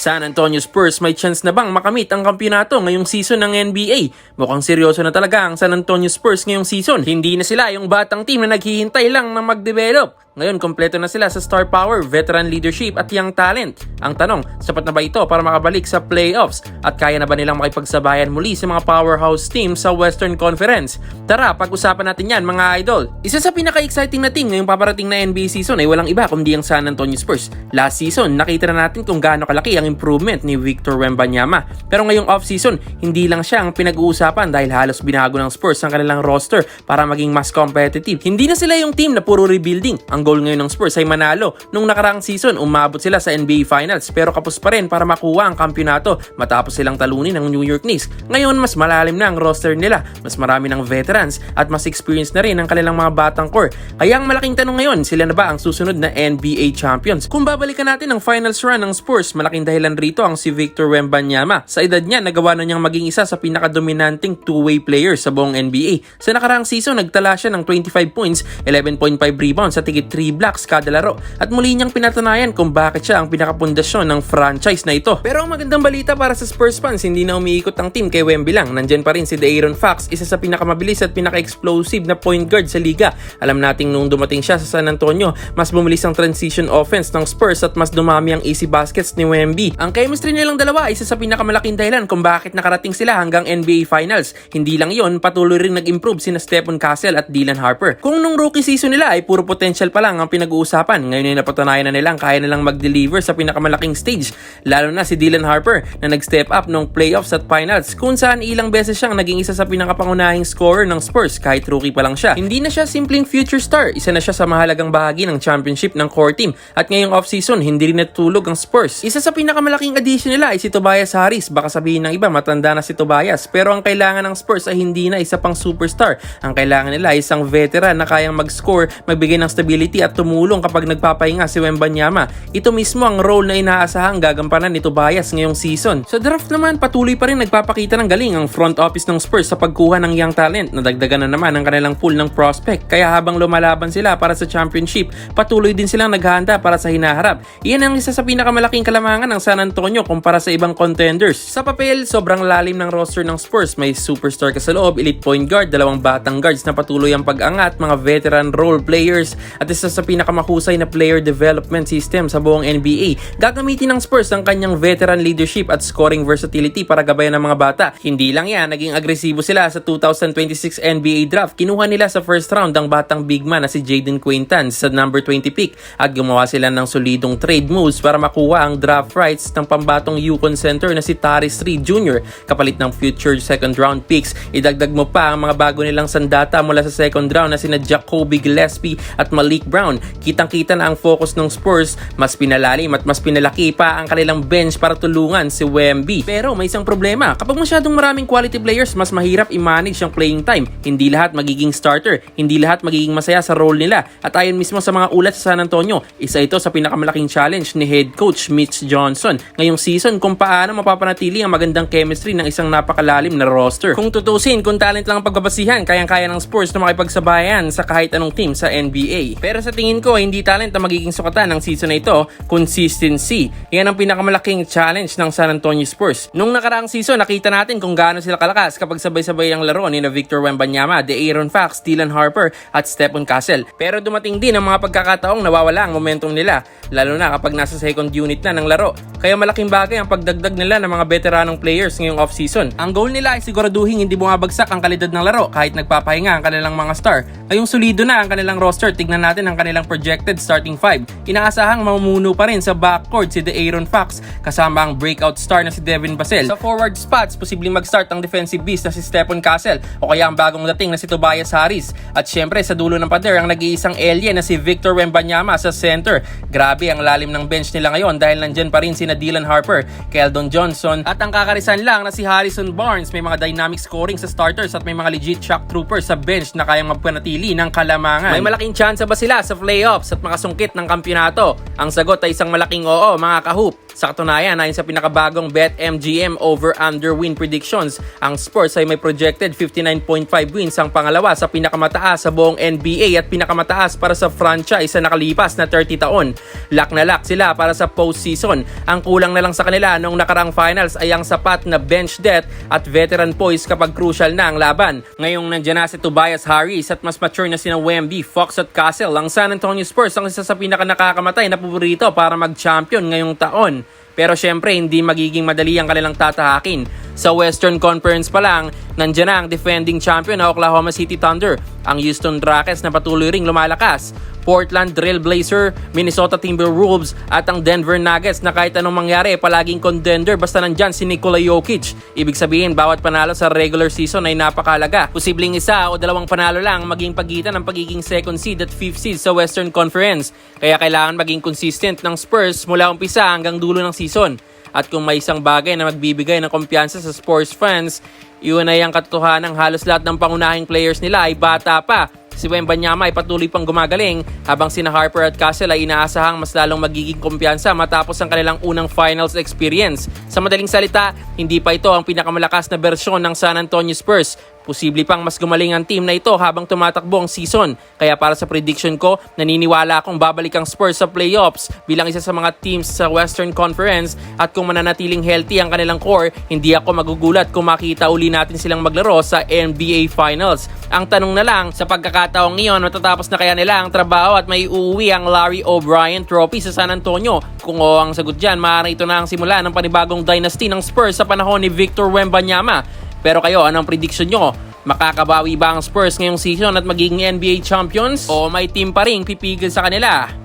San Antonio Spurs may chance na bang makamit ang kampiyonato ngayong season ng NBA? Mukhang seryoso na talaga ang San Antonio Spurs ngayong season. Hindi na sila yung batang team na naghihintay lang na mag-develop. Ngayon, kompleto na sila sa star power, veteran leadership at young talent. Ang tanong, sapat na ba ito para makabalik sa playoffs? At kaya na ba nilang makipagsabayan muli sa mga powerhouse team sa Western Conference? Tara, pag-usapan natin yan mga idol. Isa sa pinaka-exciting na team ngayong paparating na NBA season ay walang iba kundi ang San Antonio Spurs. Last season, nakita na natin kung gaano kalaki ang improvement ni Victor Wembanyama. Pero ngayong off-season, hindi lang siya ang pinag-uusapan dahil halos binago ng Spurs ang kanilang roster para maging mas competitive. Hindi na sila yung team na puro rebuilding. Ang goal ngayon ng Spurs ay manalo. Nung nakaraang season, umabot sila sa NBA Finals pero kapos pa rin para makuha ang kampiyonato matapos silang talunin ng New York Knicks. Ngayon, mas malalim na ang roster nila, mas marami ng veterans at mas experienced na rin ang kanilang mga batang core. Kaya ang malaking tanong ngayon, sila na ba ang susunod na NBA champions? Kung babalikan natin ang finals run ng Spurs, malaking dahilan rito ang si Victor Wembanyama. Sa edad niya, nagawa na niyang maging isa sa pinakadominanting two-way player sa buong NBA. Sa nakaraang season, nagtala siya ng 25 points, 11.5 rebounds at tigit 3 blocks kada laro. At muli niyang pinatunayan kung bakit siya ang pinakapundasyon ng franchise na ito. Pero ang magandang balita para sa Spurs fans, hindi na umiikot ang team kay Wemby lang. Nandyan pa rin si De'Aaron Fox, isa sa pinakamabilis at pinaka-explosive na point guard sa liga. Alam nating nung dumating siya sa San Antonio, mas bumilis ang transition offense ng Spurs at mas dumami ang easy baskets ni Wemby. Ang chemistry nilang dalawa ay isa sa pinakamalaking dahilan kung bakit nakarating sila hanggang NBA Finals. Hindi lang yon, patuloy rin nag-improve sina Stephen Castle at Dylan Harper. Kung nung rookie season nila ay puro potential pa lang ang pinag-uusapan, ngayon ay napatunayan na nilang kaya nilang mag-deliver sa pinakamalaking stage. Lalo na si Dylan Harper na nag-step up nung playoffs at finals kung saan ilang beses siyang naging isa sa pinakapangunahing scorer ng Spurs kahit rookie pa lang siya. Hindi na siya simpleng future star, isa na siya sa mahalagang bahagi ng championship ng core team. At ngayong off-season, hindi rin natulog ang Spurs. Isa sa pinakamalaking addition nila ay si Tobias Harris. Baka sabihin ng iba, matanda na si Tobias. Pero ang kailangan ng Spurs ay hindi na isa pang superstar. Ang kailangan nila ay isang veteran na kayang mag-score, magbigay ng stability at tumulong kapag nagpapahinga si Wembanyama. Ito mismo ang role na inaasahang gagampanan ni Tobias ngayong season. Sa draft naman, patuloy pa rin nagpapakita ng galing ang front office ng Spurs sa pagkuha ng young talent. Nadagdagan na naman ang kanilang pool ng prospect. Kaya habang lumalaban sila para sa championship, patuloy din silang naghahanda para sa hinaharap. Iyan ang isa sa pinakamalaking kalamangan ng San Antonio kumpara sa ibang contenders. Sa papel, sobrang lalim ng roster ng Spurs. May superstar ka sa loob, elite point guard, dalawang batang guards na patuloy ang pag-angat, mga veteran role players, at isa sa pinakamahusay na player development system sa buong NBA. Gagamitin ng Spurs ang kanyang veteran leadership at scoring versatility para gabayan ng mga bata. Hindi lang yan, naging agresibo sila sa 2026 NBA draft. Kinuha nila sa first round ang batang big man na si Jaden Quaintance sa number 20 pick at gumawa sila ng solidong trade moves para makuha ang draft rights ng pambatong Yukon center na si Tyrese Reed Jr. kapalit ng future second round picks. Idagdag mo pa ang mga bago nilang sandata mula sa second round na sina Jacoby Gillespie at Malik Brown. Kitang-kita na ang focus ng Spurs, mas pinalalim at mas pinalaki pa ang kanilang bench para tulungan si Wemby. Pero may isang problema, kapag masyadong maraming quality players, mas mahirap i-manage ang playing time. Hindi lahat magiging starter, hindi lahat magiging masaya sa role nila. At ayon mismo sa mga ulat sa San Antonio, isa ito sa pinakamalaking challenge ni head coach Mitch Johnson ngayong season kung paano mapapanatili ang magandang chemistry ng isang napakalalim na roster. Kung tutusin, kung talent lang ang pagbabasihan, kayang-kaya ng Spurs na makipagsabayan sa kahit anong team sa NBA. Pero sa tingin ko, hindi talent ang magiging sukatan ng season na ito, consistency. Yan ang pinakamalaking challenge ng San Antonio Spurs. Nung nakaraang season, nakita natin kung gaano sila kalakas kapag sabay-sabay ang laro ni Victor Wembanyama, De'Aaron Fox, Dylan Harper at Stephen Castle. Pero dumating din ang mga pagkakataong nawawala ang momentum nila, lalo na kapag nasa second unit na ng laro. Kaya malaking bagay ang pagdagdag nila ng mga veteranong players ngayong off-season. Ang goal nila ay siguraduhin hindi bumabagsak ang kalidad ng laro kahit nagpapahinga ang kanilang mga star. Ngayong solido na ang kanilang roster, tignan natin ang kanilang projected starting five. Inaasahang mamumuno pa rin sa backcourt si De'Aaron Fox kasama ang breakout star na si Devin Vassell. Sa forward spots, posibleng mag-start ang defensive beast na si Stephen Castle o kaya ang bagong dating na si Tobias Harris. At syempre sa dulo ng pader ang nag-iisang alien na si Victor Wembanyama sa center. Grabe ang lalim ng bench nila ngayon dahil nandyan pa rin sina Dylan Harper, Keldon Johnson at ang kakarisan lang na si Harrison Barnes. May mga dynamic scoring sa starters at may mga legit shock troopers sa bench na kayang magpanatili ng kalamangan. May malaking chance ba sila sa playoffs at makasungkit ng kampiyonato? Ang sagot ay isang malaking oo mga kahoop. Sa katunayan, ayon sa pinakabagong BetMGM over-under win predictions, ang Spurs ay may projected 59.5 wins ang pangalawa sa pinakamataas sa buong NBA at pinakamataas para sa franchise sa nakalipas na 30 taon. Lock na lock sila para sa postseason. Ang kulang na lang sa kanila noong nakarang finals ay ang sapat na bench depth at veteran poise kapag crucial na ang laban. Ngayong nandiyan na si Tobias Harris at mas mature na sina Wemby, Fox at Castle, ang San Antonio Spurs ang isa sa pinaka-nakakamatay na paborito para mag-champion ngayong taon. Pero syempre, hindi magiging madali ang kanilang tatahakin. Sa Western Conference pa lang, nandiyan na ang defending champion na Oklahoma City Thunder, ang Houston Rockets na patuloy ring lumalakas, Portland Trail Blazer, Minnesota Timberwolves at ang Denver Nuggets na kahit anong mangyari palaging contender basta nandyan si Nikola Jokic. Ibig sabihin, bawat panalo sa regular season ay napakahalaga. Posibleng isa o dalawang panalo lang maging pagitan ng pagiging second seed at fifth seed sa Western Conference. Kaya kailangan maging consistent ng Spurs mula umpisa hanggang dulo ng season. At kung may isang bagay na magbibigay ng kumpiyansa sa Spurs fans, iyon ay ang katotohanan ng halos lahat ng pangunahing players nila ay bata pa. Si Wembanyama ay patuloy pang gumagaling habang sina Harper at Castle ay inaasahang mas lalong magiging kumpiyansa matapos ang kanilang unang finals experience. Sa madaling salita, hindi pa ito ang pinakamalakas na bersyon ng San Antonio Spurs. Posible pang mas gumaling ang team na ito habang tumatakbo ang season. Kaya para sa prediction ko, naniniwala akong babalik ang Spurs sa playoffs bilang isa sa mga teams sa Western Conference at kung mananatiling healthy ang kanilang core, hindi ako magugulat kung makita uli natin silang maglaro sa NBA Finals. Ang tanong na lang, sa pagkakataong iyon, matatapos na kaya nila ang trabaho at may uuwi ang Larry O'Brien Trophy sa San Antonio? Kung oo ang sagot dyan, maaaring ito na ang simula ng panibagong dynasty ng Spurs sa panahon ni Victor Wembanyama. Pero kayo, anong prediction nyo? Makakabawi ba ang Spurs ngayong season at magiging NBA champions? O may team pa rin pipigil sa kanila?